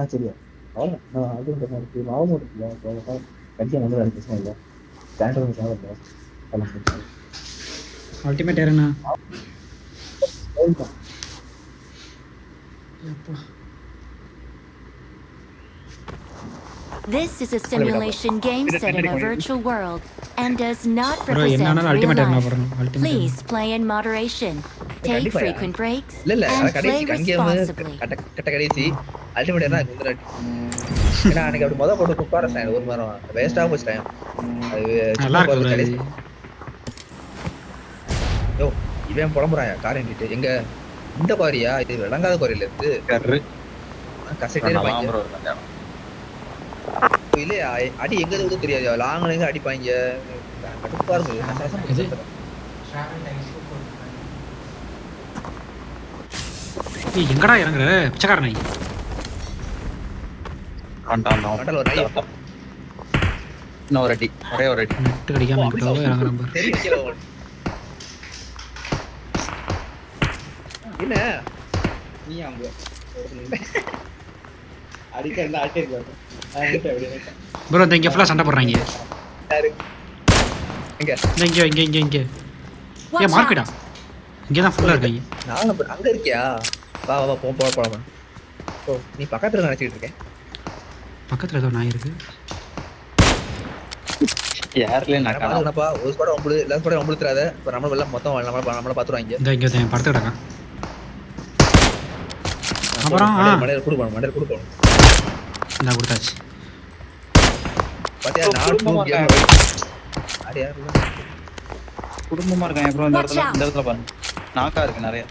சரியா அவ்வளோ நான் அது இருக்கு மாவும் இருக்குல்ல கட்சியை வந்து வேறு பிரச்சனை இல்லை ஸ்டாண்டர்ட் தேவை இல்லை அல்டிமேட் ஏறண்ணா சரிதான். This is a simulation game set in a virtual world and does not bro represent என்னன்னா real அல்டிமேட் ஏறனா life. போறணும் ultimate Please play in moderation. Take கண்டிப்பா. frequent breaks இல்ல and play கடைசி அங்கேயும் responsibly. கட்ட கடைசி அல்டிமேட் என்ன குதிராட்டி ஏன்னா அன்னைக்கு அப்படி மொதல் போட்டு உட்கார டைம் ஒரு மரம் வேஸ்டா போச்சு டைம் அது நல்லா இருக்கு bro கடைசி இது. யோ இவன் புலம்புறான் காரிட்டு எங்க இந்த குவாரியா இது விளங்காத குவாரியில இருந்து கசைட்டே இருப்பாங்க இல்லையா அடி எங்க இருந்து தெரியாது லாங்ல எங்க அடிப்பாங்க கடுப்பா இது? இருக்கு ஏய் எங்கடா இறங்குற பிச்சைக்கார நாய் மண்டல ஒரு நாய் இன்னும் ஒரு அடி ஒரே ஒரு அடி நெட்டு கடிக்காம எங்கிட்ட இறங்குறேன் பாரு. தெரியும் என்ன நீ அங்க அடிக்க இருந்தா ஆட்டே இருக்காது ப்ரோ இந்த இங்க ஃபுல்லா சண்டை போடுறாங்க யாரு எங்க இங்க ஏ Watch மார்க்கெட்டா out! இங்க தான் ஃபுல்லா இருக்காங்க நான் அங்க இருக்கியா வா வா போலாம் ஓ நீ பக்கத்துல நினைச்சிட்டு இருக்கேன் பக்கத்துல ஏதோ நாய் இருக்கு யாருலயும் நான் காணோம். என்னப்பா ஒரு ஸ்குவாட் ஒம்பது எல்லா ஸ்குவாட் ஒம்பதுறாத இப்போ நம்ம எல்லாம் மொத்தம் நம்மள பாத்துருவாங்க இந்த இங்க ஒருத்தன் படுத்து கிடக்கான் அப்புறம் மடையில கொடுக்கணும் இந்த கொடுத்தாச்சு பாத்தியா குடும்பமா நான் இருக்காங்க. யார் யார் குடும்பமா இருக்காங்க அப்புறம் இந்த இடத்துல பாருங்க நாக்கா இருக்கு நிறைய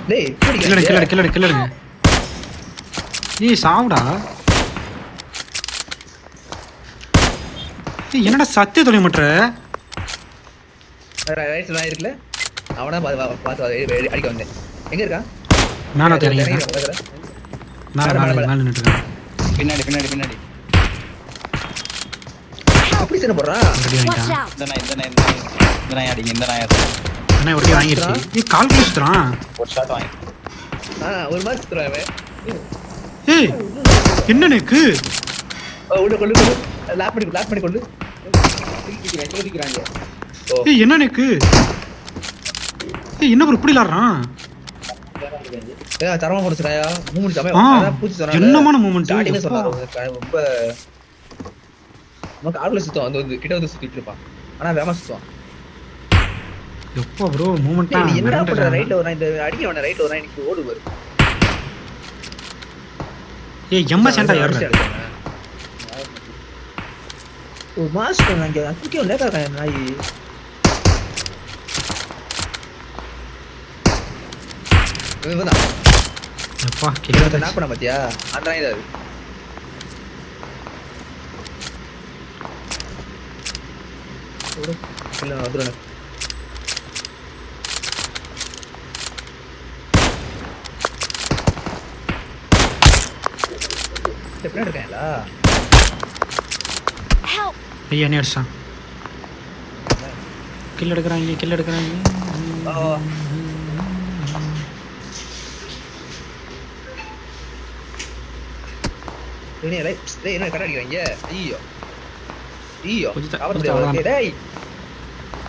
டேய் கில்லடுங்க ஏய் சாவுடா ஏய் என்னடா சத்திய தொலை மற்ற ரைட்ஸ் நான் இருக்குல அவனா பார்த்து அடிக்க வந்தேன் எங்க இருக்கா மேலே தெரியும் மேலே நின்றுருக்கேன் பின்னாடி பின்னாடி பின்னாடி அப்படி தானே போடுறான் ரெடி Watch வாங்கிட்டான் out! இந்த நாய் அடிங்க இந்த நாய் அண்ணா ஒருத்தி வாங்கிருச்சு ஏய் கால் பண்ணி சுத்துறான் ஒரு ஷாட் வாங்கி ஒரு மாதிரி சுத்துறான் ஏய் என்ன நெக்கு உள்ள கொண்டு லாப் பண்ணி கொண்டு ஓ ஏய் என்ன நெக்கு ஏய் என்ன ப்ரோ இப்படி விளாடுறான் தரமா போடுச்சுடாயா மூமெண்ட் ஆ, சமயம் பூச்சி சொன்னாங்க என்னமான மூமெண்ட் ஸ்டார்டிங்ல சொன்னாங்க ரொம்ப நமக்கு ஆளுல சுத்தம் வந்து கிட்ட வந்து சுத்திட்டு இருப்பான் ஆனா வேமா சுத்தம் எப்போ ப்ரோ மூமெண்ட் நீ என்னடா பண்ற ரைட்ல ஒரு இந்த அடிக்க வேணா ரைட்ல ஒரு இன்னைக்கு ஓடு வரு ஏய் எம்மா சேண்டா ஏறுற ஓ மாஸ்டர் அங்க அங்க லேட்டா இருக்கான் நாய் இவனா எப்பா இவன் கிட்ட என்ன பண்ண பாத்தியா அந்த நாய் தான் அது இல்ல வந்துறேன் எப்படி இருக்கேன்டா Help! ஐயா என்ன அடிச்சான் கில் எடுக்கிறாங்க ஓ டேய் என்ன கட்ட அடிக்கிறாங்க ஐயோ ஐயோ கொஞ்சம் கவர் கொஞ்சம் அவ்வளவுதான். டேய்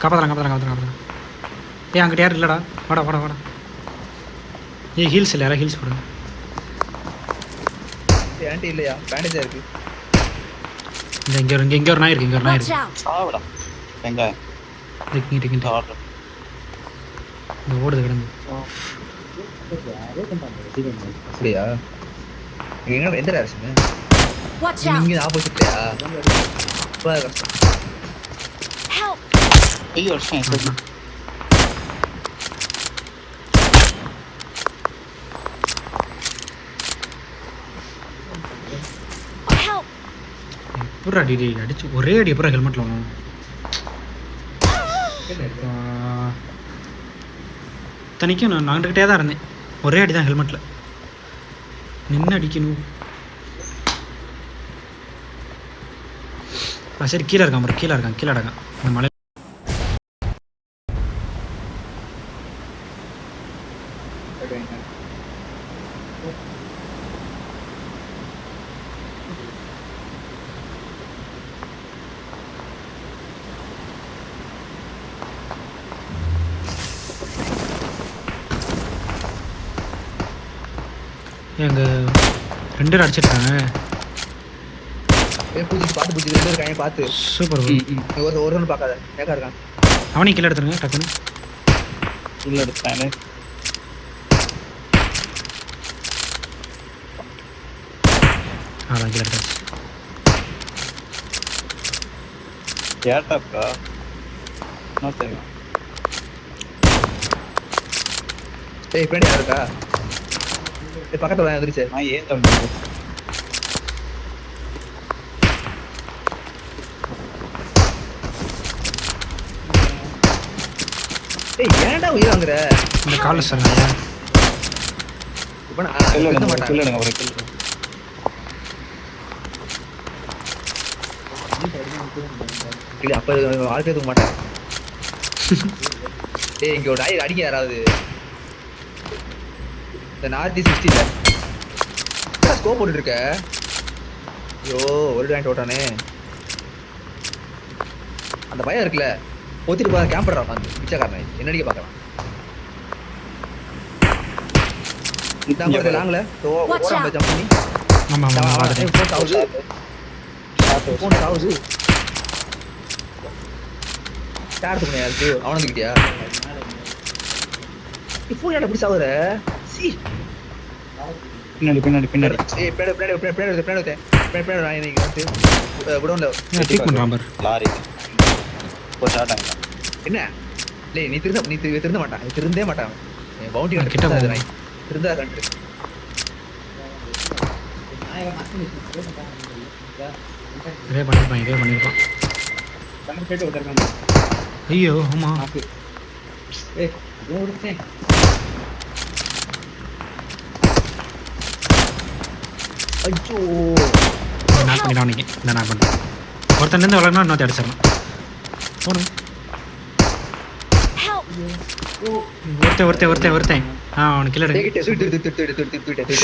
காப்பாத்துறான் ஏய் அங்கிட்ட யாரும் இல்லடா வாடா ஏய் ஹீல்ஸ் இல்லை யாரா ஹீல்ஸ் போடுங்க ஆன்ட்டி இல்லையா பேண்டேஜா இருக்கு இங்க ஒரு நாய் இருக்கு Watch out! சாவிடா வெங்காயம் இங்கிட்ட ஆர்டர் இந்த ஓடுது கிடந்து அப்படியா எங்க எந்த டேரக்ஷன் Watch out! இங்க ஆப்போசிட்லயா ரொம்ப கஷ்டம் Help! ஐயோ வருஷம் சரி Help! எப்படா டிடி அடிச்சு ஒரே அடி எப்படா ஹெல்மெட்ல வரும் இத்தனைக்கும் நான் நாண்டுக்கிட்டே தான் இருந்தேன் ஒரே அடி தான் ஹெல்மெட்ல நின்று அடிக்கணும் சரி கீழே இருக்கான் இந்த மலை எங்க 2 பேர் அடிச்சிருக்காங்க. பூச்சி பார்த்து பூச்சி 2 பேர் இருக்காங்க பார்த்து. Super bro. ஒரு ஒன்று பார்க்காத ஏக்கா இருக்கான். அவனையும் கீழே எடுத்துருங்க டக்குன்னு. உள்ள எடுத்தானே அதான் கீழே எடுத்தாச்சு. ஏட்டாக்கா என்ன தெரியும். ஏய் ஃப்ரெண்ட் யார் இருக்கா? ஏய் பக்கத்துல வந்துருச்சு. நான் ஏன் தம்பி ஏய் ஏன்டா உயிர் வாங்குற? இந்த காலில் சொல்லுங்க. இப்போ நான் கில்லுங்க மாட்டேன். கில்லுங்க ஒரு கில். இல்ல அப்ப வாழ்க்கை தூக்க மாட்டேன். ஏய் இங்க ஒரு நாய் அடிக்க யாராவது. இந்த நார்த் 60ல ஸ்கோப் போட்டுட்டு இருக்க. ஐயோ ஒரு டாயிண்ட் ஓட்டானே. அந்த பயம் இருக்குல்ல ஒத்திட்டு போற கேம்பர் உட்காந்து பிச்சைக்காரன் என்ன அடிக்க பாக்கலாம். இந்த லாங்ல ஓரம் ஜம்ப் பண்ணி ஆமாம் ஆமாம் பார்த்துட்டேன். ஃபோன் சாவுது. யார் தூக்குன யாருக்கு? அவனுக்கிட்டியா? ஃபோன் யாரை பிடிச்சி சாவுற? சி பின்னாடி பின்னாடி பின்னாடி ஏய் பேடு நான் இன்னைக்கு வந்து குடோன்ல ட்ரீட் பண்ணுறான் பாரு. லாரி இப்போ ஸ்டார்ட் ஆகிட்டான். என்ன லே நீ திருந்த மாட்டான். திருந்தே மாட்டான். பவுண்டி கிட்ட கிட்ட போ. நாய் திருந்தா கண்டு. இதே பண்ணியிருப்பான். ஐயோ ஆமாம். ஐயோ நாக் பண்ணிட்டான் அவனுக்கு. இந்த நாக் பண்ணிட்டான். ஒருத்தன் வளர்னா இன்னொருத்த அடிச்சிடலாம். போடுங்க. Help! ஒருத்தன் அவனுக்கு கீழே எடுங்க. தூக்கிட்டு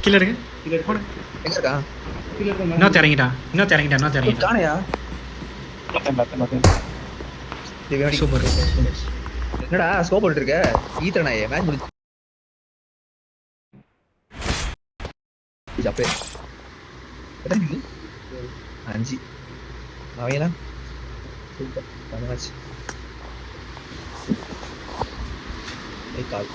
கீழே எடுங்க. போடுங்க. எங்க இருக்கான்? இன்னொருத்த இறங்கிட்டான். காணையா? சூப்பர். என்னடா ஸ்கோப் போட்டு இருக்க? ஈத்த நாயே மேட்ச் முடிஞ்சு. அப்பே எத்தனை கில்? 5. அவனா சூப்பர் மேட்ச். ஏய் கால்